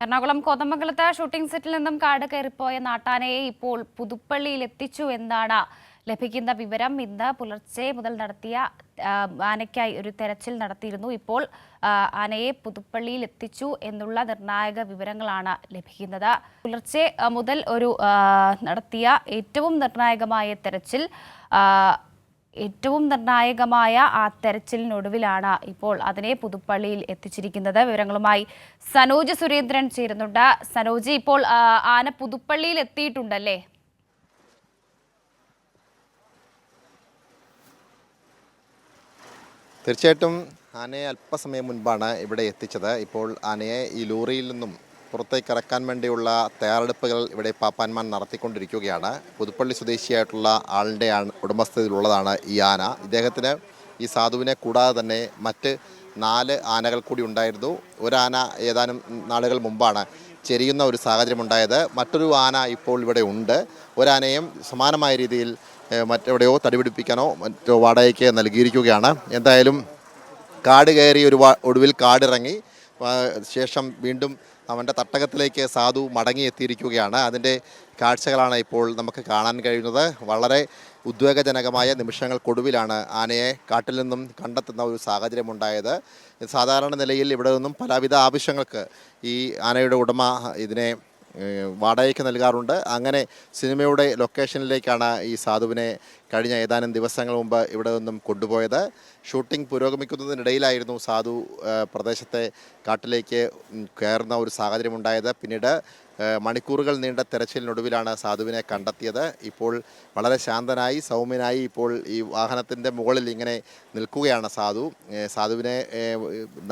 എറണാകുളം കോതമംഗലത്ത് ഷൂട്ടിംഗ് സെറ്റിൽ നിന്നും കാട് കയറിപ്പോയ നാട്ടാനയെ ഇപ്പോൾ പുതുപ്പള്ളിയിൽ എത്തിച്ചു എന്നാണ് ലഭിക്കുന്ന വിവരം. ഇന്ന് പുലർച്ചെ മുതൽ നടത്തിയ ആനയ്ക്കായി ഒരു തെരച്ചിൽ നടത്തിയിരുന്നു. ഇപ്പോൾ ആനയെ പുതുപ്പള്ളിയിൽ എത്തിച്ചു എന്നുള്ള നിർണായക വിവരങ്ങളാണ് ലഭിക്കുന്നത്. പുലർച്ചെ മുതൽ നടത്തിയ ഏറ്റവും നിർണായകമായ ആ തെരച്ചിലിനൊടുവിലാണ് ഇപ്പോൾ അതിനെ പുതുപ്പള്ളിയിൽ എത്തിച്ചിരിക്കുന്നത്. വിവരങ്ങളുമായി സനോജ് സുരേന്ദ്രൻ ചേരുന്നുണ്ട്. സനോജ്, ഇപ്പോൾ ആന പുതുപ്പള്ളിയിൽ എത്തിയിട്ടുണ്ടല്ലേ? തീർച്ചയായിട്ടും ആനയെ അല്പസമയം മുൻപാണ് ഇവിടെ എത്തിച്ചത്. ഇപ്പോൾ ആനയെ ഈ ലോറിയിൽ നിന്നും പുറത്തേക്ക് ഇറക്കാൻ വേണ്ടിയുള്ള തയ്യാറെടുപ്പുകൾ ഇവിടെ പാപ്പാന്മാർ നടത്തിക്കൊണ്ടിരിക്കുകയാണ്. പുതുപ്പള്ളി സ്വദേശിയായിട്ടുള്ള ആളിൻ്റെ ഉടമസ്ഥതയിലുള്ളതാണ് ഈ ആന. ഇദ്ദേഹത്തിന് ഈ സാധുവിനെ കൂടാതെ തന്നെ മറ്റ് 4 ആനകൾ കൂടി ഉണ്ടായിരുന്നു. ഒരാന ഏതാനും നാളുകൾ മുമ്പാണ് ചെരിയുന്ന ഒരു സാഹചര്യമുണ്ടായത്. മറ്റൊരു ആന ഇപ്പോൾ ഇവിടെ ഉണ്ട്. ഒരാനയും സമാനമായ രീതിയിൽ മറ്റെവിടെയോ തടിപിടിപ്പിക്കാനോ മറ്റോ വാടകയ്ക്ക് നൽകിയിരിക്കുകയാണ്. എന്തായാലും കാട് കയറി ഒടുവിൽ കാടിറങ്ങി ശേഷം വീണ്ടും അവൻ്റെ തട്ടകത്തിലേക്ക് സാധു മടങ്ങിയെത്തിയിരിക്കുകയാണ്. അതിൻ്റെ കാഴ്ചകളാണ് ഇപ്പോൾ നമുക്ക് കാണാൻ കഴിയുന്നത്. വളരെ ഉദ്വേഗജനകമായ നിമിഷങ്ങൾക്കൊടുവിലാണ് ആനയെ കാട്ടിൽ നിന്നും കണ്ടെത്തുന്ന ഒരു സാഹചര്യമുണ്ടായത്. സാധാരണ നിലയിൽ ഇവിടെ നിന്നും പലവിധ ആവശ്യങ്ങൾക്ക് ഈ ആനയുടെ ഉടമ ഇതിനെ വാടകയ്ക്ക് നൽകാറുണ്ട്. അങ്ങനെ സിനിമയുടെ ലൊക്കേഷനിലേക്കാണ് ഈ സാധുവിനെ കഴിഞ്ഞ ഏതാനും ദിവസങ്ങൾ മുമ്പ് ഇവിടെ നിന്നും കൊണ്ടുപോയത്. ഷൂട്ടിംഗ് പുരോഗമിക്കുന്നതിനിടയിലായിരുന്നു സാധു പ്രദേശത്തെ കാട്ടിലേക്ക് കയറുന്ന ഒരു സാഹചര്യമുണ്ടായത്. പിന്നീട് മണിക്കൂറുകൾ നീണ്ട തെരച്ചിലിനൊടുവിലാണ് സാധുവിനെ കണ്ടെത്തിയത്. ഇപ്പോൾ വളരെ ശാന്തനായി സൗമ്യനായി ഇപ്പോൾ ഈ വാഹനത്തിൻ്റെ മുകളിൽ ഇങ്ങനെ നിൽക്കുകയാണ് സാധു. സാധുവിനെ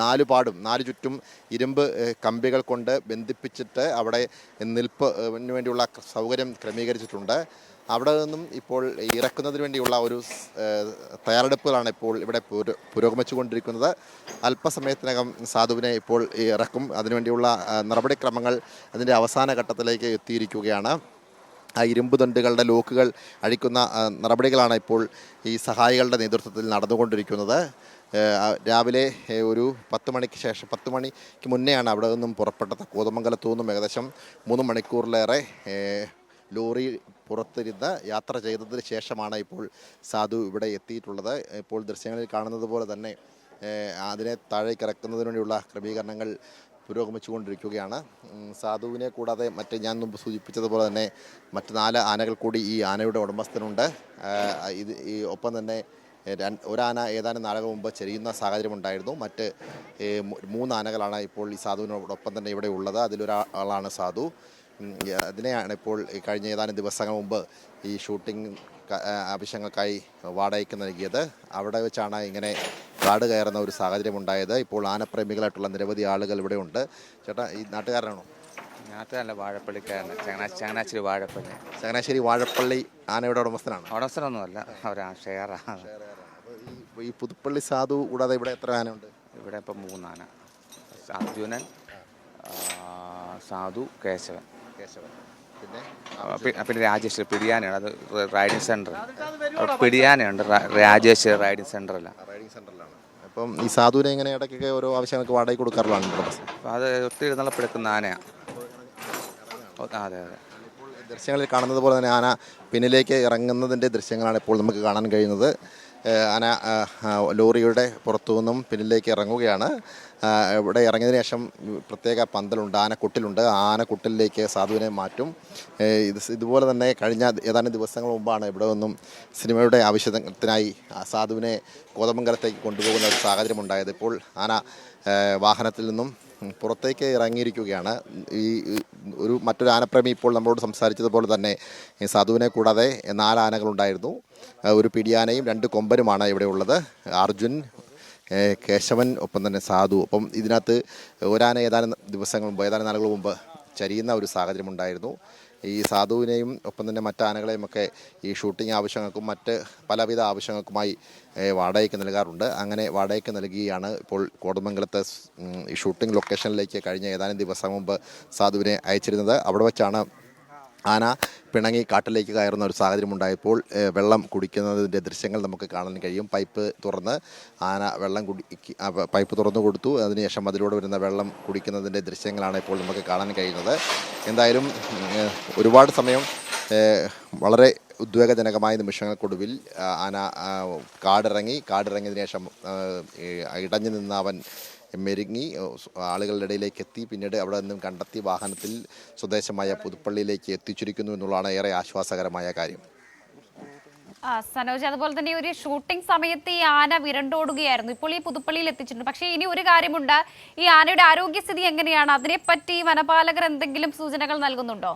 4 ചുറ്റും ഇരുമ്പ് കമ്പികൾ കൊണ്ട് ബന്ധിപ്പിച്ചിട്ട് അവിടെ നിൽപ്പിന് വേണ്ടിയുള്ള സൗകര്യം ക്രമീകരിച്ചിട്ടുണ്ട്. അവിടെ നിന്നും ഇപ്പോൾ ഇറക്കുന്നതിന് വേണ്ടിയുള്ള ഒരു തയ്യാറെടുപ്പുകളാണ് ഇപ്പോൾ ഇവിടെ പുരോഗമിച്ചുകൊണ്ടിരിക്കുന്നത്. അല്പസമയത്തിനകം സാധുവിനെ ഇപ്പോൾ ഇറക്കും. അതിനുവേണ്ടിയുള്ള നടപടിക്രമങ്ങൾ അതിൻ്റെ അവസാന ഘട്ടത്തിലേക്ക് എത്തിയിരിക്കുകയാണ്. ആ ഇരുമ്പ് ദണ്ടുകളുടെ ലോക്കുകൾ അഴിക്കുന്ന നടപടികളാണ് ഇപ്പോൾ ഈ സഹായികളുടെ നേതൃത്വത്തിൽ നടന്നുകൊണ്ടിരിക്കുന്നത്. രാവിലെ ഒരു 10 മണിക്ക് ശേഷം 10 മണിക്ക് മുന്നെയാണ് അവിടെ നിന്നും പുറപ്പെട്ടത്. കോതമംഗലത്തു നിന്നും ഏകദേശം 3 മണിക്കൂറിലേറെ ലോറി പുറത്തിരുന്ന് യാത്ര ചെയ്തതിന് ശേഷമാണ് ഇപ്പോൾ സാധു ഇവിടെ എത്തിയിട്ടുള്ളത്. ഇപ്പോൾ ദൃശ്യങ്ങളിൽ കാണുന്നത് പോലെ തന്നെ അതിനെ താഴേക്ക് ഇറക്കുന്നതിന് വേണ്ടിയുള്ള ക്രമീകരണങ്ങൾ പുരോഗമിച്ചുകൊണ്ടിരിക്കുകയാണ്. സാധുവിനെ കൂടാതെ ഞാൻ മുമ്പ് സൂചിപ്പിച്ചതുപോലെ തന്നെ മറ്റ് 4 ആനകൾ കൂടി ഈ ആനയുടെ ഉടമസ്ഥനുണ്ട്. ഒപ്പം തന്നെ ഒരാന ഏതാനും നാളുകൾ മുമ്പ് ചെരിയുന്ന സാഹചര്യമുണ്ടായിരുന്നു. മറ്റ് 3 ആനകളാണ് ഇപ്പോൾ ഈ സാധുവിനോടൊപ്പം തന്നെ ഇവിടെ ഉള്ളത്. അതിലൊരാളാണ് സാധു. അതിനെയാണ് ഇപ്പോൾ കഴിഞ്ഞ ഏതാനും ദിവസങ്ങൾ മുമ്പ് ഈ ഷൂട്ടിംഗ് ആവശ്യങ്ങൾക്കായി വാടകയ്ക്ക് നൽകിയത്. അവിടെ വെച്ചാണ് ഇങ്ങനെ കാട് കയറുന്ന ഒരു സാഹചര്യം ഉണ്ടായത്. ഇപ്പോൾ ആനപ്രേമികളായിട്ടുള്ള നിരവധി ആളുകൾ ഇവിടെ ഉണ്ട്. ചേട്ടാ, ഈ നാട്ടുകാരനാണോ? നാട്ടുകാരല്ല, വാഴപ്പള്ളിക്കാരൻ, ചങ്ങനാശ്ശേരി വാഴപ്പള്ളി ആനയുടെ ഉടമസ്ഥനാണ്? ഉടമസ്ഥനൊന്നുമല്ല, അവരാ ഷെയറാണ്. ഈ പുതുപ്പള്ളി സാധു കൂടാതെ ഇവിടെ എത്ര ആനയുണ്ട്? ഇവിടെ ഇപ്പം 3 ആന. അർജുനൻ, സാധു, കേശവൻ. പിന്നെ രാജേഷ് പിടിയാനയാണ്. അത് റൈഡിങ് സെൻറ്റർ. പിടിയാനയുണ്ട്, രാജേഷ് റൈഡിങ് സെൻറ്ററിലാണ്. അപ്പം ഈ സാധുവിനെ ഇങ്ങനെ ഇടയ്ക്കൊക്കെ ഓരോ ആവശ്യങ്ങൾക്ക് വാടകയ്ക്ക് കൊടുക്കാറുള്ളതാണ്? അപ്പം അത് ഒത്തിരി എഴുന്നള്ളപ്പെടുക്കുന്ന ആനയാണ്. അതെ. ദൃശ്യങ്ങളിൽ കാണുന്നത് പോലെ തന്നെ ആന പിന്നിലേക്ക് ഇറങ്ങുന്നതിൻ്റെ ദൃശ്യങ്ങളാണ് ഇപ്പോൾ നമുക്ക് കാണാൻ കഴിയുന്നത്. ആന ലോറിയുടെ പുറത്തു നിന്നും പിന്നിലേക്ക് ഇറങ്ങുകയാണ്. ഇവിടെ ഇറങ്ങിയതിന് ശേഷം പ്രത്യേക പന്തലുണ്ട്, ആനക്കുട്ടിലുണ്ട്. ആ ആനക്കുട്ടിലേക്ക് സാധുവിനെ മാറ്റും. ഇതുപോലെ തന്നെ കഴിഞ്ഞ ഏതാനും ദിവസങ്ങൾ മുമ്പാണ് ഇവിടെ നിന്നും സിനിമയുടെ ആവശ്യത്തിനായി സാധുവിനെ കോതമംഗലത്തേക്ക് കൊണ്ടുപോകുന്ന ഒരു സാഹചര്യമുണ്ടായത്. ഇപ്പോൾ ആന വാഹനത്തിൽ നിന്നും പുറത്തേക്ക് ഇറങ്ങിയിരിക്കുകയാണ്. മറ്റൊരു ആനപ്രേമി ഇപ്പോൾ നമ്മളോട് സംസാരിച്ചതുപോലെ തന്നെ സാധുവിനെ കൂടാതെ 4 ആനകളുണ്ടായിരുന്നു. ഒരു പിടിയാനയും 2 കൊമ്പനുമാണ് ഇവിടെ ഉള്ളത്. അർജുൻ, കേശവൻ, ഒപ്പം തന്നെ സാധു. ഒപ്പം ഇതിനകത്ത് ഒരാന ഏതാനും നാളുകൾ മുമ്പ് ചരിയുന്ന ഒരു സാഹചര്യമുണ്ടായിരുന്നു. ഈ സാധുവിനെയും ഒപ്പം തന്നെ മറ്റ് ആനകളെയും ഒക്കെ ഈ ഷൂട്ടിംഗ് ആവശ്യങ്ങൾക്കും മറ്റ് പലവിധ ആവശ്യങ്ങൾക്കുമായി വാടകയ്ക്ക് നൽകാറുണ്ട്. അങ്ങനെ വാടകയ്ക്ക് നൽകിയാണ് ഇപ്പോൾ കോതമംഗലത്തെ ഈ ഷൂട്ടിംഗ് ലൊക്കേഷനിലേക്ക് കഴിഞ്ഞ ഏതാനും ദിവസം മുമ്പ് സാധുവിനെ അയച്ചിരുന്നത്. അവിടെ വെച്ചാണ് ആന പിണങ്ങി കാട്ടിലേക്ക് കയറുന്ന ഒരു സാഹചര്യം ഉണ്ടായപ്പോൾ വെള്ളം കുടിക്കുന്നതിൻ്റെ ദൃശ്യങ്ങൾ നമുക്ക് കാണാൻ കഴിയും. പൈപ്പ് തുറന്ന് ആന വെള്ളം പൈപ്പ് തുറന്നു കൊടുത്തു. അതിനുശേഷം അതിലൂടെ വരുന്ന വെള്ളം കുടിക്കുന്നതിൻ്റെ ദൃശ്യങ്ങളാണ് ഇപ്പോൾ നമുക്ക് കാണാൻ കഴിയുന്നത്. എന്തായാലും ഒരുപാട് സമയം വളരെ ഉദ്വേഗജനകമായ നിമിഷങ്ങൾക്കൊടുവിൽ ആന കാടിറങ്ങിയതിനു ശേഷം ഇടഞ്ഞു നിന്ന അവൻ മെരുങ്ങി ആളുകളുടെ ഇടയിലേക്ക് എത്തി. പിന്നീട് അവിടെ നിന്നും കണ്ടെത്തി വാഹനത്തിൽ സ്വദേശമായ പുതുപ്പള്ളിയിലേക്ക് എത്തിച്ചിരിക്കുന്നു എന്നുള്ളതാണ് ഏറെ ആശ്വാസകരമായ കാര്യം. സനോജ്, അതുപോലെ തന്നെ ഒരു ഷൂട്ടിംഗ് സമയത്ത് ഈ ആന വിരണ്ടോടുകയായിരുന്നു. ഇപ്പോൾ ഈ പുതുപ്പള്ളിയിൽ എത്തിച്ചിട്ടുണ്ട്. പക്ഷേ ഇനി ഒരു കാര്യമുണ്ട്, ഈ ആനയുടെ ആരോഗ്യസ്ഥിതി എങ്ങനെയാണ്? അതിനെപ്പറ്റി വനപാലകർ എന്തെങ്കിലും സൂചനകൾ നൽകുന്നുണ്ടോ?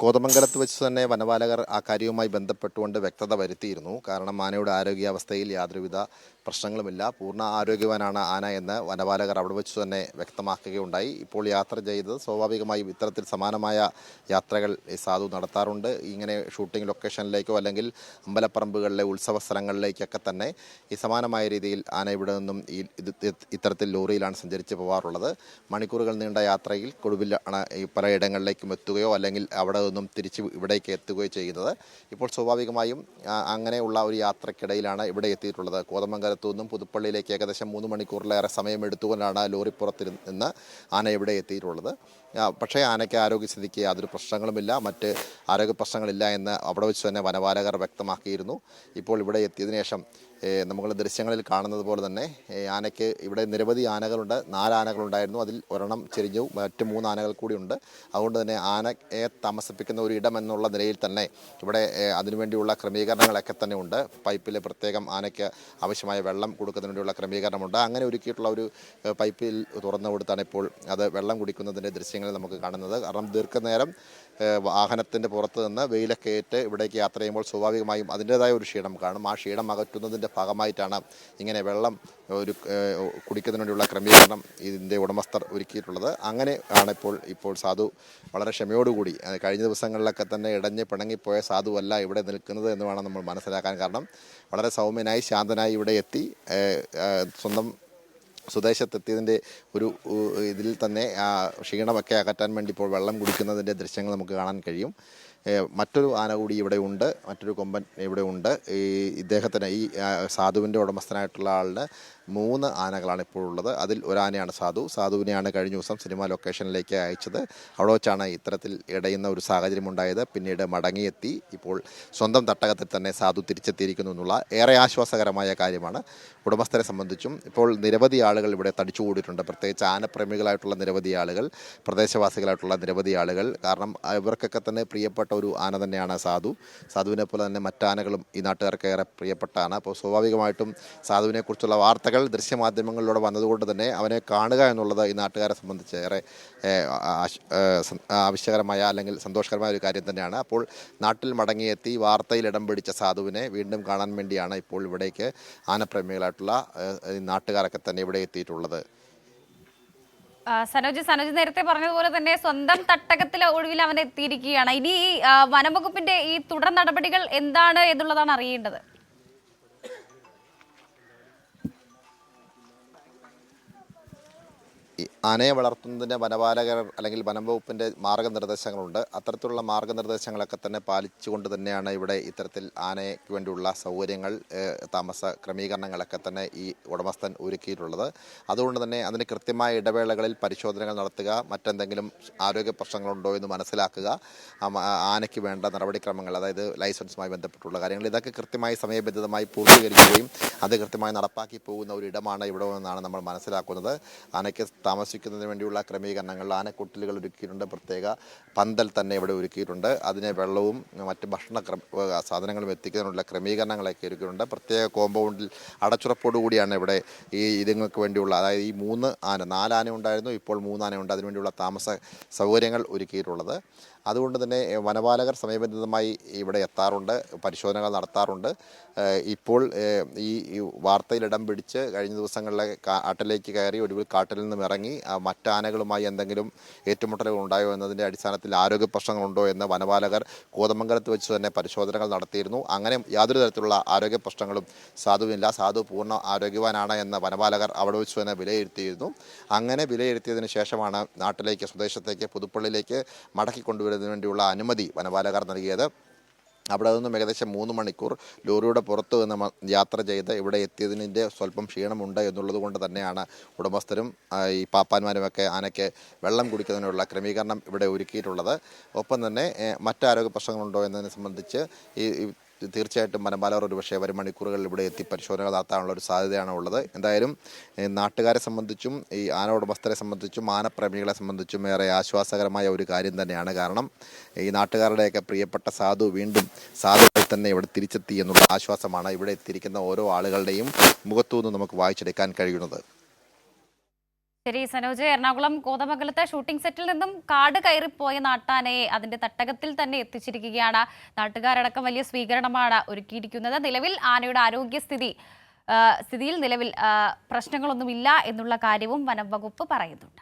കോതമംഗലത്ത് വെച്ച് തന്നെ വനപാലകർ ആ കാര്യവുമായി ബന്ധപ്പെട്ടുകൊണ്ട് വ്യക്തത വരുത്തിയിരുന്നു. കാരണം ആനയുടെ ആരോഗ്യാവസ്ഥയിൽ യാതൊരുവിധ പ്രശ്നങ്ങളുമില്ല, പൂർണ്ണ ആരോഗ്യവാനാണ് ആന എന്ന് വനപാലകർ അവിടെ വെച്ച് തന്നെ വ്യക്തമാക്കുകയുണ്ടായി. ഇപ്പോൾ യാത്ര ചെയ്ത് സ്വാഭാവികമായും ഇത്തരത്തിൽ സമാനമായ യാത്രകൾ സാധു നടത്താറുണ്ട്. ഇങ്ങനെ ഷൂട്ടിംഗ് ലൊക്കേഷനിലേക്കോ അല്ലെങ്കിൽ അമ്പലപ്പറമ്പുകളിലെ ഉത്സവ സ്ഥലങ്ങളിലേക്കൊക്കെ തന്നെ ഈ സമാനമായ രീതിയിൽ ആന ഇവിടെ നിന്നും ഇത്തരത്തിൽ ലോറിയിലാണ് സഞ്ചരിച്ച് പോകാറുള്ളത്. മണിക്കൂറുകൾ നീണ്ട യാത്രയിൽ കൊടുവിലാണ് പലയിടങ്ങളിലേക്കും എത്തുകയോ അല്ലെങ്കിൽ അവിടെ നിന്നും തിരിച്ച് ഇവിടേക്ക് എത്തുകയോ ചെയ്യുന്നത്. ഇപ്പോൾ സ്വാഭാവികമായും അങ്ങനെയുള്ള ഒരു യാത്രക്കിടയിലാണ് ഇവിടെ എത്തിയിട്ടുള്ളത്. കോതമംഗലത്തു നിന്നും പുതുപ്പള്ളിയിലേക്ക് ഏകദേശം 3 മണിക്കൂറിലേറെ സമയം എടുത്തുകൊണ്ടാണ് ലോറിപ്പുറത്തിൽ നിന്ന് ആന ഇവിടെ എത്തിയിട്ടുള്ളത്. പക്ഷേ ആനയ്ക്ക് ആരോഗ്യസ്ഥിതിക്ക് യാതൊരു പ്രശ്നങ്ങളുമില്ല, മറ്റ് ആരോഗ്യ പ്രശ്നങ്ങളില്ല എന്ന് അവിടെ വെച്ച് തന്നെ വനപാലകർ വ്യക്തമാക്കിയിരുന്നു. ഇപ്പോൾ ഇവിടെ എത്തിയതിനു ശേഷം നമ്മൾ ദൃശ്യങ്ങളിൽ കാണുന്നത് പോലെ തന്നെ ആനയ്ക്ക് ഇവിടെ നിരവധി ആനകളുണ്ട്. 4 ആനകളുണ്ടായിരുന്നു, അതിൽ ഒരെണ്ണം ചെരിഞ്ഞു, മറ്റ് 3 ആനകൾ കൂടിയുണ്ട്. അതുകൊണ്ട് തന്നെ ആനയെ താമസിപ്പിക്കുന്ന ഒരു ഇടം എന്നുള്ള നിലയിൽ തന്നെ ഇവിടെ അതിനുവേണ്ടിയുള്ള ക്രമീകരണങ്ങളൊക്കെ തന്നെ ഉണ്ട്. പൈപ്പിൽ പ്രത്യേകം ആനയ്ക്ക് ആവശ്യമായ വെള്ളം കൊടുക്കുന്നതിന് വേണ്ടിയുള്ള ക്രമീകരണമുണ്ട്. അങ്ങനെ ഒരുക്കിയിട്ടുള്ള ഒരു പൈപ്പിൽ തുറന്നു കൊടുത്താണ് ഇപ്പോൾ അത് വെള്ളം കുടിക്കുന്നതിൻ്റെ ദൃശ്യങ്ങൾ നമുക്ക് കാണുന്നത്. കാരണം ദീർഘനേരം വാഹനത്തിൻ്റെ പുറത്ത് നിന്ന് വെയിലൊക്കെ ഏറ്റ് ഇവിടേക്ക് യാത്ര ചെയ്യുമ്പോൾ സ്വാഭാവികമായും അതിൻ്റേതായ ഒരു ക്ഷീണം കാണും. ആ ക്ഷീണം അകറ്റുന്നതിൻ്റെ ഭാഗമായിട്ടാണ് ഇങ്ങനെ വെള്ളം കുടിക്കുന്നതിന് വേണ്ടിയുള്ള ക്രമീകരണം ഇതിൻ്റെ ഉടമസ്ഥർ ഒരുക്കിയിട്ടുള്ളത്. അങ്ങനെ ആണ് ഇപ്പോൾ സാധു വളരെ ക്ഷമയോടുകൂടി, കഴിഞ്ഞ ദിവസങ്ങളിലൊക്കെ തന്നെ ഇടഞ്ഞ് പിണങ്ങിപ്പോയ സാധുവല്ല ഇവിടെ നിൽക്കുന്നത് എന്ന് വേണം നമ്മൾ മനസ്സിലാക്കാൻ. കാരണം വളരെ സൗമ്യനായി ശാന്തനായി ഇവിടെ എത്തി സ്വന്തം സ്വദേശത്തെത്തിയതിൻ്റെ ഒരു ഇതിൽ തന്നെ ക്ഷീണമൊക്കെ അകറ്റാൻ വേണ്ടി ഇപ്പോൾ വെള്ളം കുടിക്കുന്നതിൻ്റെ ദൃശ്യങ്ങൾ നമുക്ക് കാണാൻ കഴിയും. മറ്റൊരു ആന കൂടി ഇവിടെ ഉണ്ട്, മറ്റൊരു കൊമ്പൻ ഇവിടെ ഉണ്ട്. ഇദ്ദേഹത്തിന് ഈ സാധുവിൻ്റെ ഉടമസ്ഥനായിട്ടുള്ള ആളിന് 3 ആനകളാണ് ഇപ്പോഴുള്ളത്. അതിൽ ഒരാനയാണ് സാധുവിനെയാണ് കഴിഞ്ഞ ദിവസം സിനിമ ലൊക്കേഷനിലേക്ക് അയച്ചത്. അവിടെ വെച്ചാണ് ഇത്തരത്തിൽ ഇടയുന്ന ഒരു സാഹചര്യം ഉണ്ടായത്. പിന്നീട് മടങ്ങിയെത്തി ഇപ്പോൾ സ്വന്തം തട്ടകത്തിൽ തന്നെ സാധു തിരിച്ചെത്തിയിരിക്കുന്നു എന്നുള്ള ഏറെ ആശ്വാസകരമായ കാര്യമാണ്. ഉടമസ്ഥരെ സംബന്ധിച്ചും ഇപ്പോൾ നിരവധി ആളുകൾ ഇവിടെ തടിച്ചുകൂടിയിട്ടുണ്ട്, പ്രത്യേകിച്ച് ആനപ്രേമികളായിട്ടുള്ള നിരവധി ആളുകൾ, പ്രദേശവാസികളായിട്ടുള്ള നിരവധി ആളുകൾ. കാരണം ഇവർക്കൊക്കെ തന്നെ പ്രിയപ്പെട്ട ഒരു ആന തന്നെയാണ് സാധുവിനെ പോലെ തന്നെ മറ്റാനകളും ഈ നാട്ടുകാർക്ക് ഏറെ പ്രിയപ്പെട്ടാണ്. അപ്പോൾ സ്വാഭാവികമായിട്ടും സാധുവിനെക്കുറിച്ചുള്ള വാർത്തകൾ ദൃശ്യമാധ്യമങ്ങളിലൂടെ വന്നതുകൊണ്ട് തന്നെ അവനെ കാണുക എന്നുള്ളത് ഈ നാട്ടുകാരെ സംബന്ധിച്ച് ഏറെ ആവശ്യകരമായ അല്ലെങ്കിൽ സന്തോഷകരമായ ഒരു കാര്യം തന്നെയാണ്. അപ്പോൾ നാട്ടിൽ മടങ്ങിയെത്തി വാർത്തയിൽ ഇടം പിടിച്ച സാധുവിനെ വീണ്ടും കാണാൻ വേണ്ടിയാണ് ഇപ്പോൾ ഇവിടേക്ക് ആനപ്രേമികളായിട്ടുള്ള നാട്ടുകാരൊക്കെ തന്നെ ഇവിടെ എത്തിയിട്ടുള്ളത്. സനോജ് നേരത്തെ പറഞ്ഞതുപോലെ തന്നെ സ്വന്തം തട്ടകത്തിൽ ഒടുവിൽ അവൻ എത്തിയിരിക്കുകയാണ്. ഇനി വനംവകുപ്പിന്റെ ഈ തുടർ നടപടികൾ എന്താണ് എന്നുള്ളതാണ് അറിയേണ്ടത്. ആനയെ വളർത്തുന്നതിന് വനപാലകർ അല്ലെങ്കിൽ വനം വകുപ്പിൻ്റെ മാർഗ്ഗനിർദ്ദേശങ്ങളുണ്ട്. അത്തരത്തിലുള്ള മാർഗ്ഗനിർദ്ദേശങ്ങളൊക്കെ തന്നെ പാലിച്ചുകൊണ്ട് തന്നെയാണ് ഇവിടെ ഇത്തരത്തിൽ ആനയ്ക്ക് വേണ്ടിയുള്ള സൗകര്യങ്ങൾ, താമസ ക്രമീകരണങ്ങളൊക്കെ തന്നെ ഈ ഉടമസ്ഥൻ ഒരുക്കിയിട്ടുള്ളത്. അതുകൊണ്ട് തന്നെ അതിന് കൃത്യമായ ഇടവേളകളിൽ പരിശോധനകൾ നടത്തുക, മറ്റെന്തെങ്കിലും ആരോഗ്യ പ്രശ്നങ്ങളുണ്ടോ എന്ന് മനസ്സിലാക്കുക, ആനയ്ക്ക് വേണ്ട നടപടിക്രമങ്ങൾ, അതായത് ലൈസൻസുമായി ബന്ധപ്പെട്ടുള്ള കാര്യങ്ങൾ, ഇതൊക്കെ കൃത്യമായി സമയബന്ധിതമായി പൂർത്തീകരിക്കുകയും അത് കൃത്യമായി നടപ്പാക്കി പോകുന്ന ഒരു ഇടമാണ് ഇവിടെ നിന്നാണ് നമ്മൾ മനസ്സിലാക്കുന്നത്. ആനയ്ക്ക് താമസിക്കുന്നതിന് വേണ്ടിയുള്ള ക്രമീകരണങ്ങൾ, ആനക്കൊട്ടിലുകൾ ഒരുക്കിയിട്ടുണ്ട്, പ്രത്യേക പന്തൽ തന്നെ ഇവിടെ ഒരുക്കിയിട്ടുണ്ട്, അതിനെ വെള്ളവും മറ്റ് ഭക്ഷണ സാധനങ്ങളും എത്തിക്കുന്നതിനുള്ള ക്രമീകരണങ്ങളൊക്കെ ഒരുക്കിയിട്ടുണ്ട്. പ്രത്യേക കോമ്പൗണ്ടിൽ അടച്ചുറപ്പോടു കൂടിയാണ് ഇവിടെ ഈ ഇതുങ്ങൾക്ക് വേണ്ടിയുള്ള, അതായത് ഈ 4 ആന ഉണ്ടായിരുന്നു, ഇപ്പോൾ 3 ആനയുണ്ട്, അതിനുവേണ്ടിയുള്ള താമസ സൗകര്യങ്ങൾ ഒരുക്കിയിട്ടുള്ളത്. അതുകൊണ്ട് തന്നെ വനപാലകർ സമയബന്ധിതമായി ഇവിടെ എത്താറുണ്ട്, പരിശോധനകൾ നടത്താറുണ്ട്. ഇപ്പോൾ ഈ വാർത്തയിൽ ഇടം പിടിച്ച് കഴിഞ്ഞ ദിവസങ്ങളിലെ കാട്ടിലേക്ക് കയറി ഒടുവിൽ കാട്ടിൽ നിന്നും ഇറങ്ങി മറ്റാനകളുമായി എന്തെങ്കിലും ഏറ്റുമുട്ടലുകൾ ഉണ്ടായോ എന്നതിൻ്റെ അടിസ്ഥാനത്തിൽ ആരോഗ്യ പ്രശ്നങ്ങളുണ്ടോ എന്ന് വനപാലകർ കോതമംഗലത്ത് വെച്ച് തന്നെ പരിശോധനകൾ നടത്തിയിരുന്നു. അങ്ങനെ യാതൊരു തരത്തിലുള്ള ആരോഗ്യ പ്രശ്നങ്ങളും സാധുവില്ല, സാധു പൂർണ്ണ ആരോഗ്യവാനാണ് എന്ന് വനപാലകർ അവിടെ വെച്ച് തന്നെ വിലയിരുത്തിയിരുന്നു. അങ്ങനെ വിലയിരുത്തിയതിനു ശേഷമാണ് നാട്ടിലേക്ക്, സ്വദേശത്തേക്ക്, പുതുപ്പള്ളിയിലേക്ക് മടക്കിക്കൊണ്ടുവരുന്നതിന് വേണ്ടിയുള്ള അനുമതി വനപാലകർ നൽകിയത്. അവിടെ നിന്നും ഏകദേശം 3 മണിക്കൂർ ലോറിയുടെ പുറത്തു നിന്ന് യാത്ര ചെയ്ത് ഇവിടെ എത്തിയതിൻ്റെ സ്വല്പം ക്ഷീണമുണ്ട് എന്നുള്ളത് കൊണ്ട് തന്നെയാണ് ഉടമസ്ഥരും ഈ പാപ്പാന്മാരുമൊക്കെ ആനയ്ക്ക് വെള്ളം കുടിക്കുന്നതിനുള്ള ക്രമീകരണം ഇവിടെ ഒരുക്കിയിട്ടുള്ളത്. ഒപ്പം തന്നെ മറ്റാരോഗ്യ പ്രശ്നങ്ങളുണ്ടോ എന്നതിനെ സംബന്ധിച്ച് തീർച്ചയായിട്ടും വനപാലകർ ഒരുപക്ഷെ വരും മണിക്കൂറുകളിൽ ഇവിടെ എത്തി പരിശോധന നടത്താനുള്ള ഒരു സാധ്യതയാണ് ഉള്ളത്. എന്തായാലും നാട്ടുകാരെ സംബന്ധിച്ചും ഈ ആന ഉടമസ്ഥരെ സംബന്ധിച്ചും ആനപ്രേമികളെ സംബന്ധിച്ചും ഏറെ ആശ്വാസകരമായ ഒരു കാര്യം തന്നെയാണ്. കാരണം ഈ നാട്ടുകാരുടെയൊക്കെ പ്രിയപ്പെട്ട സാധു വീണ്ടും സാധുവായി തന്നെ ഇവിടെ തിരിച്ചെത്തി എന്നുള്ള ആശ്വാസമാണ് ഇവിടെ എത്തിയിരിക്കുന്ന ഓരോ ആളുകളുടെയും മുഖത്തുനിന്ന് നമുക്ക് വായിച്ചെടുക്കാൻ കഴിയുന്നത്. ശരി സനോജ്, എറണാകുളം കോതമംഗലത്തെ ഷൂട്ടിംഗ് സെറ്റിൽ നിന്നും കാട് കയറിപ്പോയ നാട്ടാനയെ അതിന്റെ തട്ടകത്തിൽ തന്നെ എത്തിച്ചിരിക്കുകയാണ്. നാട്ടുകാരടക്കം വലിയ സ്വീകരണമാണ് ഒരുക്കിയിരിക്കുന്നത്. നിലവിൽ ആനയുടെ ആരോഗ്യസ്ഥിതിയിൽ നിലവിൽ പ്രശ്നങ്ങളൊന്നുമില്ല എന്നുള്ള കാര്യവും വനം വകുപ്പ് പറയുന്നുണ്ട്.